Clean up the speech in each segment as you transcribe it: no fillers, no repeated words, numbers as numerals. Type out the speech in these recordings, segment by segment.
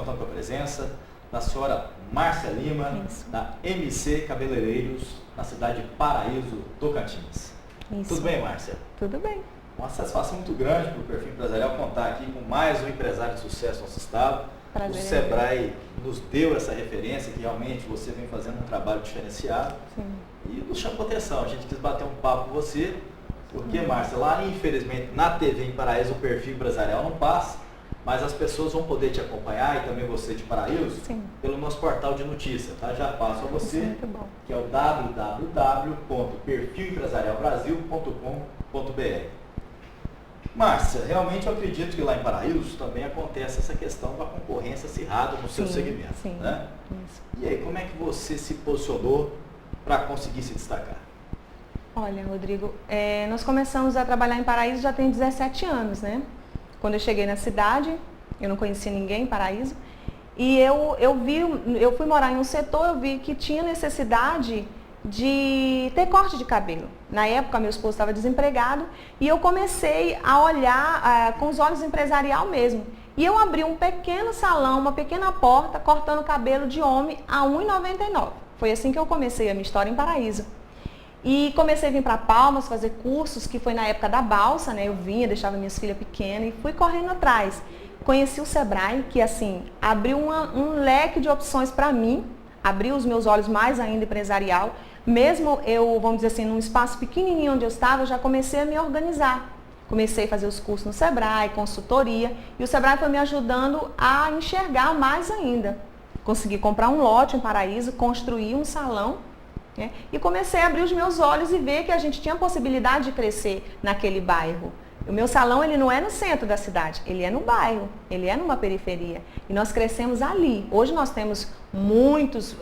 contando com a presença da senhora Márcia Lima, da MC Cabeleireiros, na cidade de Paraíso, Tocantins. Isso. Tudo bem, Márcia? Tudo bem. Uma satisfação muito grande para o Perfil Empresarial contar aqui com mais um empresário de sucesso no nosso estado. Prazer. O Sebrae nos deu essa referência que realmente você vem fazendo um trabalho diferenciado. Sim. E nos chamou atenção. A gente quis bater um papo com você, porque, Márcia, lá infelizmente na TV em Paraíso o Perfil Empresarial não passa, mas as pessoas vão poder te acompanhar e também você de Paraíso, Sim, pelo nosso portal de notícias, tá? Já passo a você, muito bom. que é o www.perfilempresarialbrasil.com.br. Márcia, realmente eu acredito que lá em Paraíso também acontece essa questão da concorrência acirrada no seu segmento, sim, né? Isso. E aí, como é que você se posicionou para conseguir se destacar? Olha, Rodrigo, nós começamos a trabalhar em Paraíso já tem 17 anos, né? Quando eu cheguei na cidade, eu não conhecia ninguém em Paraíso, e eu fui morar em um setor, eu vi que tinha necessidade de ter corte de cabelo. Na época, meu esposo estava desempregado e eu comecei a olhar com os olhos empresarial mesmo. E eu abri um pequeno salão, uma pequena porta, cortando cabelo de homem a R$ 1,99. Foi assim que eu comecei a minha história em Paraíso. E comecei a vir para Palmas fazer cursos, que foi na época da balsa, né? Eu vinha, deixava minhas filhas pequenas e fui correndo atrás. Conheci o Sebrae, que assim, abriu um leque de opções para mim, abriu os meus olhos mais ainda empresarial. Mesmo eu, vamos dizer assim, num espaço pequenininho onde eu estava, eu já comecei a me organizar. Comecei a fazer os cursos no Sebrae, consultoria, e o Sebrae foi me ajudando a enxergar mais ainda. Consegui comprar um lote em Paraíso, construir um salão, né? E comecei a abrir os meus olhos e ver que a gente tinha possibilidade de crescer naquele bairro. O meu salão, ele não é no centro da cidade, ele é no bairro, ele é numa periferia. E nós crescemos ali. Hoje nós temos muitos,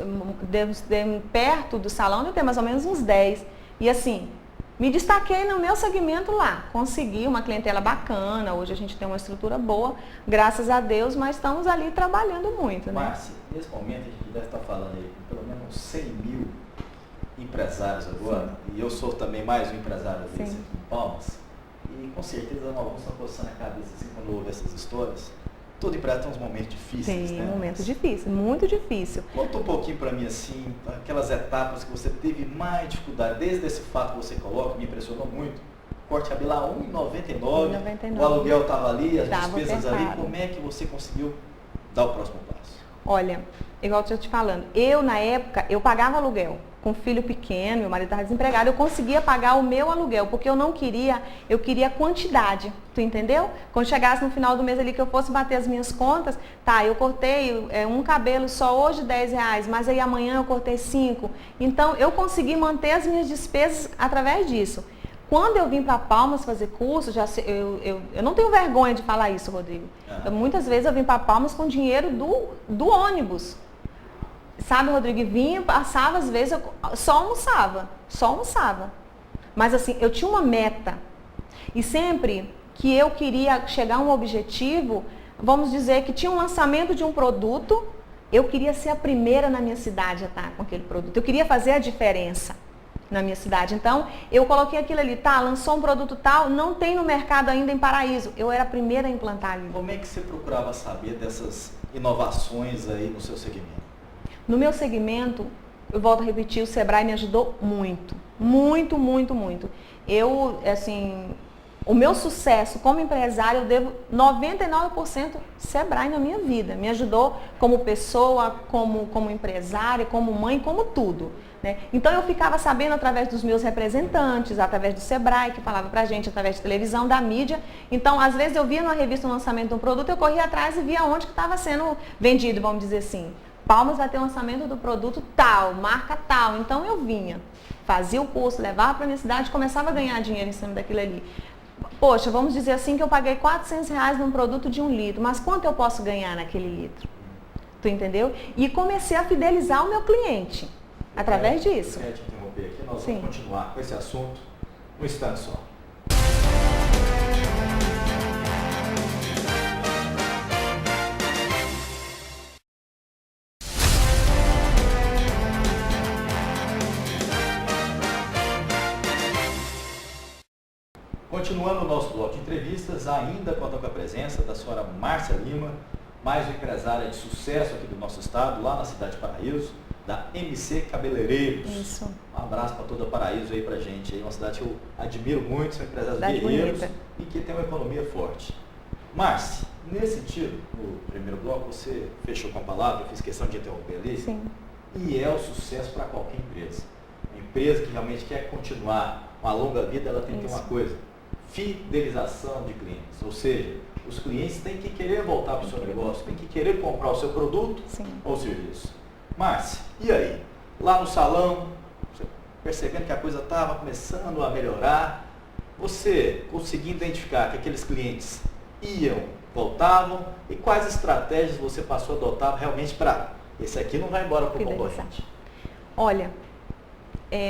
perto do salão, eu tenho mais ou menos uns 10. E assim, me destaquei no meu segmento lá. Consegui uma clientela bacana, hoje a gente tem uma estrutura boa, graças a Deus, mas estamos ali trabalhando muito, né? Márcia, nesse momento a gente deve estar falando aí com pelo menos 100 mil empresários agora, e eu sou também mais um empresário desse aqui em Palmas. E com certeza alguns estão coçando a cabeça assim quando ouvem essas histórias. Todo empresário tem uns momentos difíceis, Tem né? momentos difíceis, muito difícil. Conta um pouquinho para mim assim, aquelas etapas que você teve mais dificuldade, desde esse fato que você coloca, me impressionou muito. Corte de cabelo a R$ 1,99, o aluguel estava ali, as despesas ali. Como é que você conseguiu dar o próximo passo? Olha, igual eu estou te falando, eu na época, eu pagava aluguel. Com filho pequeno, meu marido estava desempregado, eu conseguia pagar o meu aluguel, porque eu queria quantidade, tu entendeu? Quando chegasse no final do mês ali que eu fosse bater as minhas contas, tá, eu cortei um cabelo só hoje R$ 10, mas aí amanhã eu cortei 5. Então, eu consegui manter as minhas despesas através disso. Quando eu vim para Palmas fazer curso, eu não tenho vergonha de falar isso, Rodrigo. Muitas vezes eu vim para Palmas com dinheiro do ônibus. Sabe, Rodrigo, vinha, passava, às vezes, eu só almoçava. Mas assim, eu tinha uma meta. E sempre que eu queria chegar a um objetivo, vamos dizer que tinha um lançamento de um produto, eu queria ser a primeira na minha cidade a estar com aquele produto. Eu queria fazer a diferença na minha cidade. Então, eu coloquei aquilo ali, tá, lançou um produto tal, não tem no mercado ainda em Paraíso. Eu era a primeira a implantar ali. Como é que você procurava saber dessas inovações aí no seu segmento? No meu segmento, eu volto a repetir, o Sebrae me ajudou muito. Muito, muito, muito. Eu, assim, o meu sucesso como empresário, eu devo 99% Sebrae na minha vida. Me ajudou como pessoa, como empresária, como mãe, como tudo, né? Então, eu ficava sabendo através dos meus representantes, através do Sebrae, que falava pra gente, através de televisão, da mídia. Então, às vezes, eu via numa revista o lançamento de um produto, eu corria atrás e via onde que estava sendo vendido, vamos dizer assim. Palmas vai ter o lançamento do produto tal, marca tal. Então eu vinha, fazia o curso, levava para a minha cidade e começava a ganhar dinheiro em cima daquilo ali. Poxa, vamos dizer assim que eu paguei R$ 400 num produto de 1 litro, mas quanto eu posso ganhar naquele litro? Tu entendeu? E comecei a fidelizar o meu cliente através disso. Eu quero te interromper aqui, nós vamos continuar com esse assunto um instante só. Continuando o nosso bloco de entrevistas, ainda conta com a presença da senhora Márcia Lima, mais um empresário de sucesso aqui do nosso estado, lá na cidade de Paraíso, da MC Cabeleireiros. Isso. Um abraço para toda Paraíso aí pra gente, aí, uma cidade que eu admiro muito, são empresários Cidade guerreiros bonita. e que tem uma economia forte. Márcia, nesse sentido, no primeiro bloco você fechou com a palavra, eu fiz questão de interromper ali. Sim. E é o sucesso para qualquer empresa. Uma empresa que realmente quer continuar uma longa vida, ela tem que ter uma coisa, fidelização de clientes. Ou seja, os clientes têm que querer voltar para o seu negócio, têm que querer comprar o seu produto ou serviço. Márcia, e aí? Lá no salão, você percebendo que a coisa estava começando a melhorar, você conseguia identificar que aqueles clientes iam, voltavam, e quais estratégias você passou a adotar realmente para esse aqui não vai embora para o concorrente? Olha,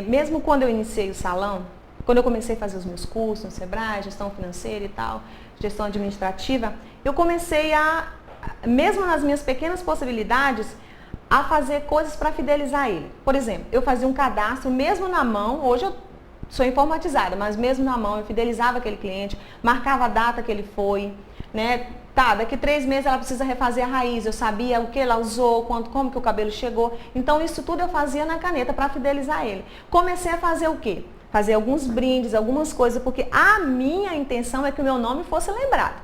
mesmo quando eu iniciei o salão, quando eu comecei a fazer os meus cursos no Sebrae, gestão financeira e tal, gestão administrativa, eu comecei mesmo nas minhas pequenas possibilidades, a fazer coisas para fidelizar ele. Por exemplo, eu fazia um cadastro, mesmo na mão, hoje eu sou informatizada, mas mesmo na mão eu fidelizava aquele cliente, marcava a data que ele foi, né? Tá, daqui 3 meses ela precisa refazer a raiz, eu sabia o que ela usou, como que o cabelo chegou. Então isso tudo eu fazia na caneta para fidelizar ele. Comecei a fazer o quê? Fazer alguns brindes, algumas coisas, porque a minha intenção é que o meu nome fosse lembrado.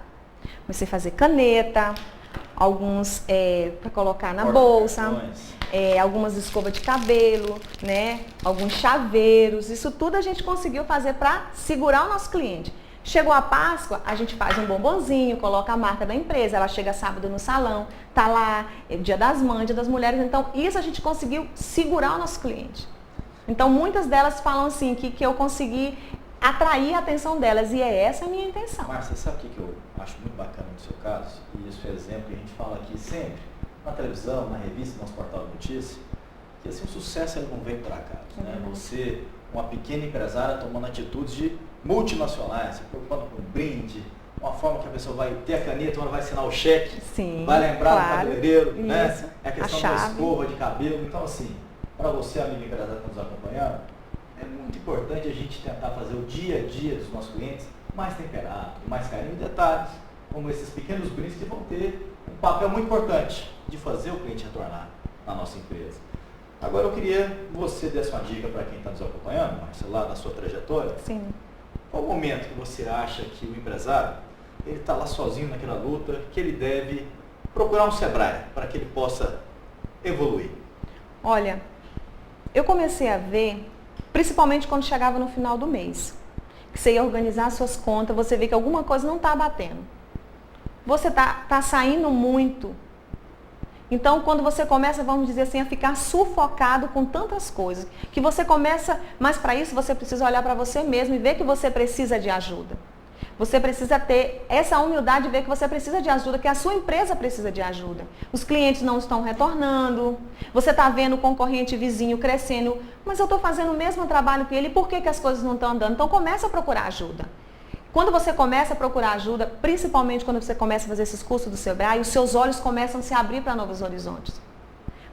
Comecei a fazer caneta, alguns para colocar na bolsa, algumas escovas de cabelo, né? Alguns chaveiros, isso tudo a gente conseguiu fazer para segurar o nosso cliente. Chegou a Páscoa, a gente faz um bombonzinho, coloca a marca da empresa, ela chega sábado no salão, tá lá, é Dia das Mães, Dia das Mulheres, então isso a gente conseguiu segurar o nosso cliente. Então muitas delas falam assim, que eu consegui atrair a atenção delas, e essa a minha intenção. Márcia, sabe o que eu acho muito bacana no seu caso? E isso é exemplo que a gente fala aqui sempre, na televisão, na revista, no nosso portal de notícias, que assim, o sucesso ele não vem por acaso, né? Você, uma pequena empresária, tomando atitudes de multinacionais, se preocupando com um brinde, uma forma que a pessoa vai ter a caneta, ela vai assinar o cheque, vai lembrar do cabeleireiro, né? É a questão da escova de cabelo. Então, assim, para você, amigo empresário que está nos acompanhando, é muito importante a gente tentar fazer o dia a dia dos nossos clientes mais temperado, mais carinho e detalhes, como esses pequenos brindes que vão ter um papel muito importante de fazer o cliente retornar na nossa empresa. Agora eu queria que você desse uma dica para quem está nos acompanhando, Márcia, lá na sua trajetória. Sim. Qual o momento que você acha que o empresário ele está lá sozinho naquela luta, que ele deve procurar um Sebrae para que ele possa evoluir? Olha, eu comecei a ver, principalmente quando chegava no final do mês, que você ia organizar suas contas, você vê que alguma coisa não está batendo. Você tá saindo muito. Então, quando você começa, vamos dizer assim, a ficar sufocado com tantas coisas, que você começa, mas para isso você precisa olhar para você mesmo e ver que você precisa de ajuda. Você precisa ter essa humildade de ver que você precisa de ajuda, que a sua empresa precisa de ajuda. Os clientes não estão retornando, você está vendo o concorrente vizinho crescendo, mas eu estou fazendo o mesmo trabalho que ele, por que as coisas não estão andando? Então começa a procurar ajuda. Quando você começa a procurar ajuda, principalmente quando você começa a fazer esses cursos do Sebrae, os seus olhos começam a se abrir para novos horizontes.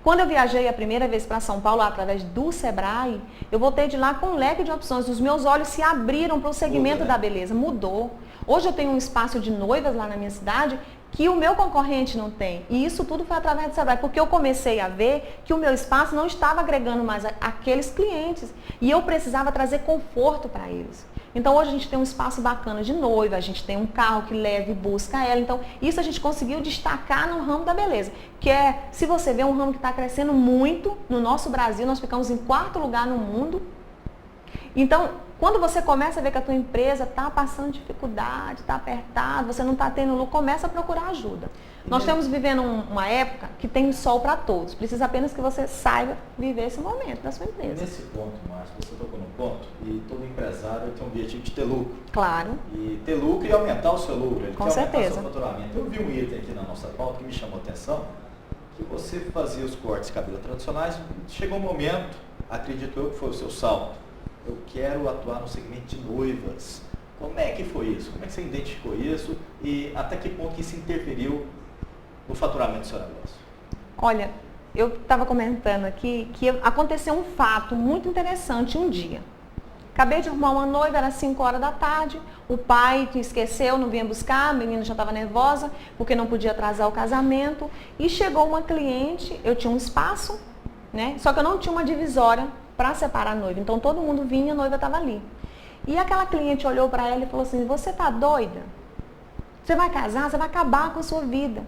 Quando eu viajei a primeira vez para São Paulo, através do Sebrae, eu voltei de lá com um leque de opções. Os meus olhos se abriram para o segmento da beleza. Mudou. Hoje eu tenho um espaço de noivas lá na minha cidade que o meu concorrente não tem. E isso tudo foi através do Sebrae, porque eu comecei a ver que o meu espaço não estava agregando mais aqueles clientes. E eu precisava trazer conforto para eles. Então hoje a gente tem um espaço bacana de noiva, a gente tem um carro que leva e busca ela. Então isso a gente conseguiu destacar no ramo da beleza. Que é, se você vê, um ramo que está crescendo muito no nosso Brasil, nós ficamos em 4º lugar no mundo. Então, quando você começa a ver que a tua empresa está passando dificuldade, está apertado, você não está tendo lucro, começa a procurar ajuda. Nós estamos vivendo uma época que tem sol para todos. Precisa apenas que você saiba viver esse momento da sua empresa. Nesse ponto, Márcia, você tocou num ponto, e todo empresário tem o objetivo de ter lucro. Claro. E ter lucro e aumentar o seu lucro. Ele Com quer certeza. aumentar o seu faturamento. Eu vi um item aqui na nossa pauta que me chamou a atenção, que você fazia os cortes de cabelo tradicionais, chegou um momento, acredito eu, que foi o seu salto. Eu quero atuar no segmento de noivas. Como é que foi isso? Como é que você identificou isso? E até que ponto que isso interferiu no faturamento do seu negócio? Olha, eu estava comentando aqui que aconteceu um fato muito interessante um dia. Acabei de arrumar uma noiva, era 5 horas da tarde, o pai esqueceu, não vinha buscar, a menina já estava nervosa, porque não podia atrasar o casamento. E chegou uma cliente, eu tinha um espaço, né? Só que eu não tinha uma divisória para separar a noiva. Então todo mundo vinha, a noiva estava ali. E aquela cliente olhou para ela e falou assim, você tá doida? Você vai casar, você vai acabar com a sua vida.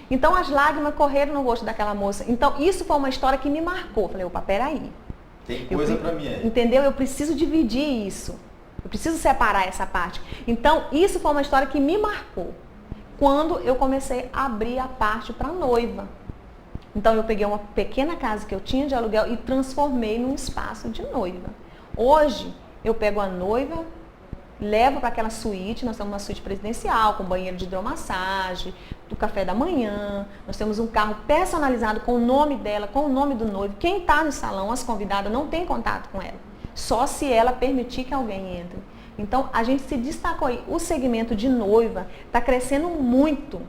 Então as lágrimas correram no rosto daquela moça. Então isso foi uma história que me marcou. Falei, opa, peraí. Tem coisa para mim aí. Entendeu? Eu preciso dividir isso. Eu preciso separar essa parte. Então, isso foi uma história que me marcou. Quando eu comecei a abrir a parte para noiva. Então, eu peguei uma pequena casa que eu tinha de aluguel e transformei num espaço de noiva. Hoje, eu pego a noiva, levo para aquela suíte, nós temos uma suíte presidencial, com banheiro de hidromassagem, do café da manhã, nós temos um carro personalizado com o nome dela, com o nome do noivo. Quem está no salão, as convidadas, não tem contato com ela, só se ela permitir que alguém entre. Então, a gente se destacou aí. O segmento de noiva está crescendo muito.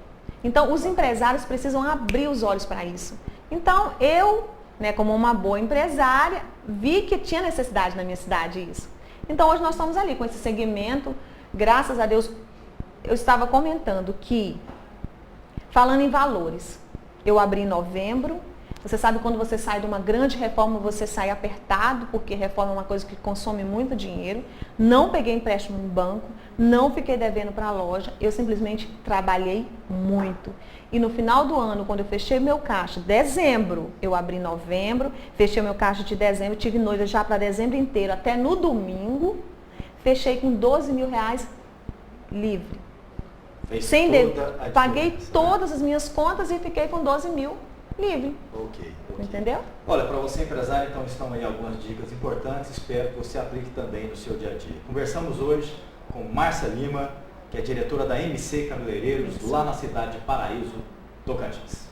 Então, os empresários precisam abrir os olhos para isso. Então, eu, né, como uma boa empresária, vi que tinha necessidade na minha cidade isso. Então, hoje nós estamos ali com esse segmento, graças a Deus. Eu estava comentando que, falando em valores, eu abri em novembro. Você sabe, quando você sai de uma grande reforma, você sai apertado, porque reforma é uma coisa que consome muito dinheiro. Não peguei empréstimo no banco, não fiquei devendo para a loja, eu simplesmente trabalhei muito. E no final do ano, quando eu fechei meu caixa, dezembro, eu abri em novembro, fechei meu caixa de dezembro, tive noiva já para dezembro inteiro, até no domingo, fechei com 12 mil reais livre. Sem paguei todas as minhas contas e fiquei com 12 mil livre. Ok. Entendeu? Olha, para você empresário, então estão aí algumas dicas importantes, espero que você aplique também no seu dia a dia. Conversamos hoje com Márcia Lima, que é diretora da MC Cabeleireiros, lá na cidade de Paraíso, Tocantins.